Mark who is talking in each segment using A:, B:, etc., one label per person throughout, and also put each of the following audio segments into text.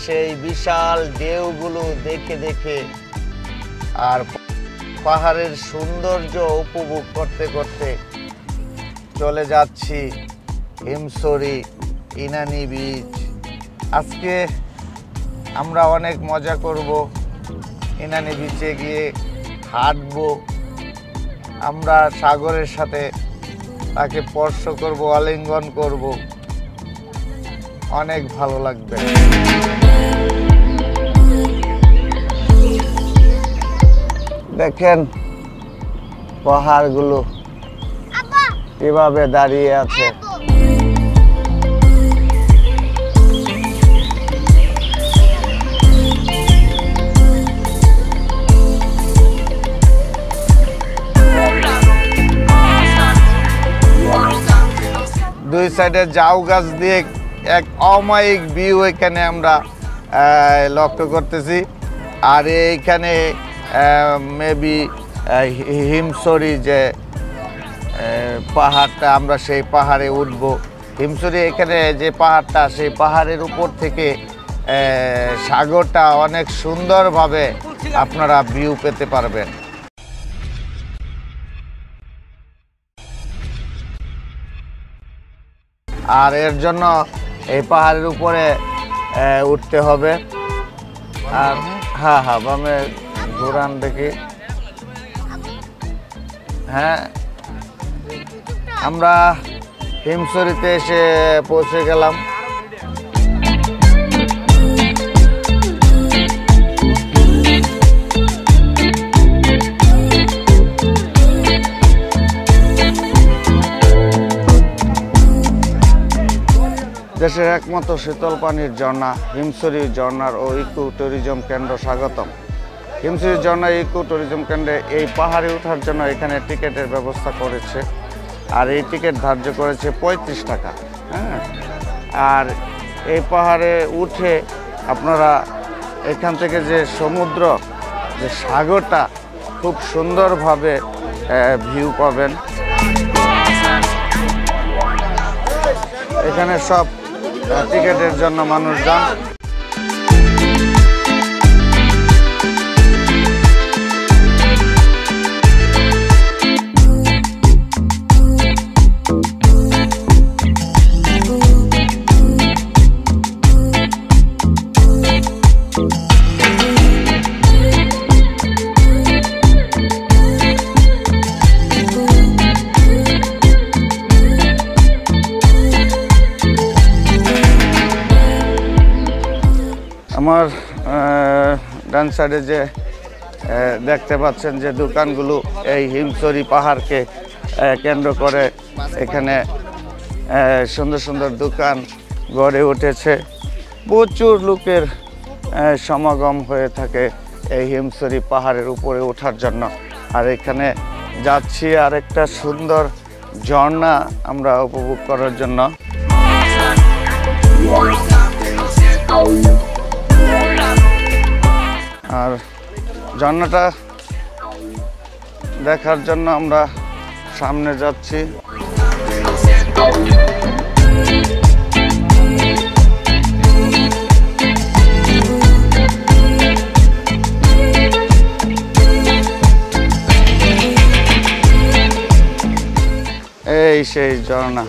A: সেই বিশাল ঢেউগুলো দেখে দেখে আর পাহাড়ের সৌন্দর্য উপভোগ করতে করতে চলে যাচ্ছি হিমছড়ি ইনানি বিচ। আজকে আমরা অনেক মজা করব, ইনানি বিচে গিয়ে হাঁটবো, আমরা সাগরের সাথে তাকে স্পর্শ করব, আলিঙ্গন করব, অনেক ভালো লাগবে। দেখেন পাহাড়গুলো কিভাবে দাঁড়িয়ে আছে। দুই সাইডে ঝাউ গাছ দিয়ে এক অমায়িক ভিউ এখানে আমরা লক্ষ্য করতেছি। আর এইখানে মেবি হিমছড়ি যে পাহাড়টা, আমরা সেই পাহাড়ে উঠব। হিমছড়ি এখানে যে পাহাড়টা, সেই পাহাড়ের উপর থেকে সাগরটা অনেক সুন্দরভাবে আপনারা ভিউ পেতে পারবেন। আর এর জন্য এই পাহাড়ের উপরে উঠতে হবে। আর হ্যাঁ হ্যাঁ বামে ঘুরান দেখি। হ্যাঁ, আমরা হিমছড়িতে এসে পৌঁছে গেলাম। দেশের একমাত্র শীতল পানির ঝর্ণা হিমছড়ি ঝর্ণার ও ইকো ট্যুরিজম কেন্দ্র স্বাগতম। হিমছড়ি ঝর্ণা ইকো ট্যুরিজম কেন্দ্রে এই পাহাড়ে ওঠার জন্য এখানে টিকিটের ব্যবস্থা করেছে। আর এই টিকিট ধার্য করেছে 35 টাকা। হ্যাঁ, আর এই পাহাড়ে উঠে আপনারা এখান থেকে যে সমুদ্র, যে সাগরটা খুব সুন্দরভাবে ভিউ পাবেন। এখানে সব টিকিটের জন্য মানুষ যান। আমার ডান সাইডে যে দেখতে পাচ্ছেন যে দোকানগুলো, এই হিমছড়ি পাহাড়কে কেন্দ্র করে এখানে সুন্দর সুন্দর দোকান গড়ে উঠেছে। প্রচুর লোকের সমাগম হয়ে থাকে এই হিমছড়ি পাহাড়ের উপরে ওঠার জন্য। আর এখানে যাচ্ছি আর একটা সুন্দর ঝর্ণা আমরা উপভোগ করার জন্য। আর ঝর্ণাটা দেখার জন্য আমরা সামনে যাচ্ছি। এই সেই ঝর্ণা।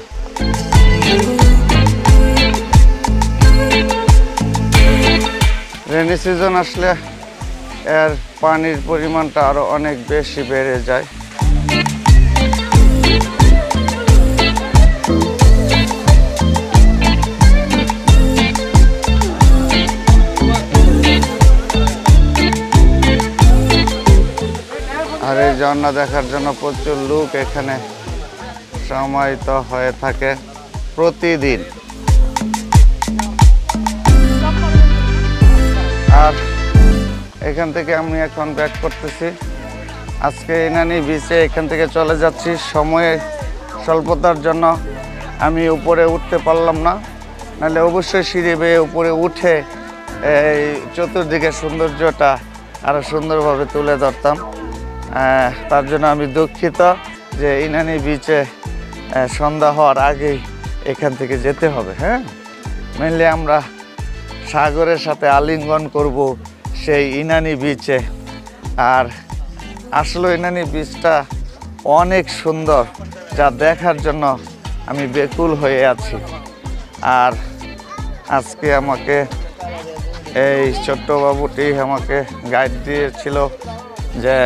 A: রেনি সিজন আসলে এর পানির পরিমাণটা আরো অনেক বেশি বেড়ে যায়। আর এই ঝর্ণা দেখার জন্য প্রচুর লোক এখানে সমাহিত হয়ে থাকে প্রতিদিন। আর এখান থেকে আমি এখন ব্যাক করতেছি। আজকে ইনানি বিচে এখান থেকে চলে যাচ্ছি। সময়ের স্বল্পতার জন্য আমি উপরে উঠতে পারলাম না, নাহলে অবশ্যই সিঁড়ি বেয়ে উপরে উঠে এই চতুর্দিকে সৌন্দর্যটা আরো সুন্দরভাবে তুলে ধরতাম। তার জন্য আমি দুঃখিত যে ইনানি বিচে সন্ধ্যা হওয়ার আগেই এখান থেকে যেতে হবে। হ্যাঁ, মেনলি আমরা সাগরের সাথে আলিঙ্গন করব সেই ইনানি বিচে। আর আসলে ইনানি বিচটা অনেক সুন্দর, যা দেখার জন্য আমি বেকুল হয়ে আছি। আর আজকে আমাকে এই ছোট্ট বাবুটি আমাকে গাইড দিয়েছিল যে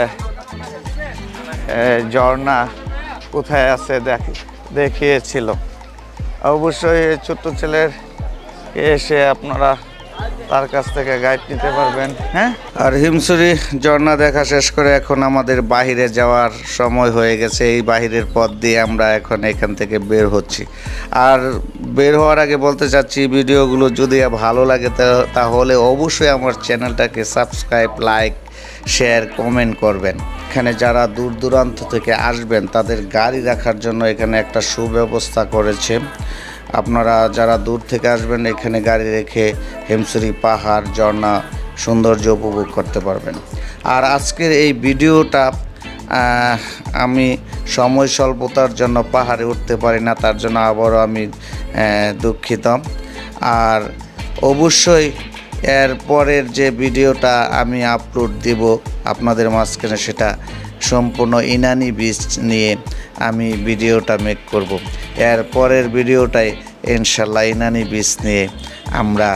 A: ঝর্ণা কোথায় আছে দেখিয়েছিল। অবশ্যই এই ছোট্ট ছেলের এসে আপনারা তার কাছ থেকে গাইড নিতে পারবেন। হ্যাঁ, আর হিমছড়ি ঝর্ণা দেখা শেষ করে এখন আমাদের বাহিরে যাওয়ার সময় হয়ে গেছে। এই বাহিরের পথ দিয়ে আমরা এখন এখান থেকে বের হচ্ছি। আর বের হওয়ার আগে বলতে চাচ্ছি, ভিডিওগুলো যদি ভালো লাগে তাহলে অবশ্যই আমার চ্যানেলটাকে সাবস্ক্রাইব, লাইক, শেয়ার, কমেন্ট করবেন। এখানে যারা দূর দূরান্ত থেকে আসবেন তাদের গাড়ি রাখার জন্য এখানে একটা সুব্যবস্থা করেছে। আপনারা যারা দূর থেকে আসবেন এখানে গাড়ি রেখে হিমছড়ি পাহাড়, ঝর্ণা সৌন্দর্য উপভোগ করতে পারবেন। আর আজকের এই ভিডিওটা আমি সময় স্বল্পতার জন্য পাহাড়ে উঠতে পারি না, তার জন্য আবারও আমি দুঃখিত। আর অবশ্যই এর পরের যে ভিডিওটা আমি আপলোড দিব আপনাদের মাঝখানে, সেটা সম্পূর্ণ ইনানি বিচ নিয়ে আমি ভিডিওটা মেক করব। এর পরের ভিডিওটাই ইনশাল্লাহ ইনানি বিচ নিয়ে আমরা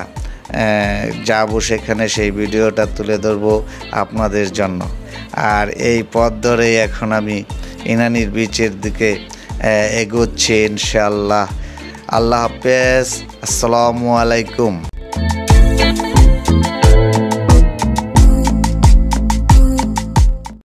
A: যাব, সেখানে সেই ভিডিওটা তুলে ধরবো আপনাদের জন্য। আর এই পথ ধরেই এখন আমি ইনানির বিচের দিকে এগোচ্ছি ইনশাল্লাহ। আল্লাহ হাফেজ, আসসালামু আলাইকুম।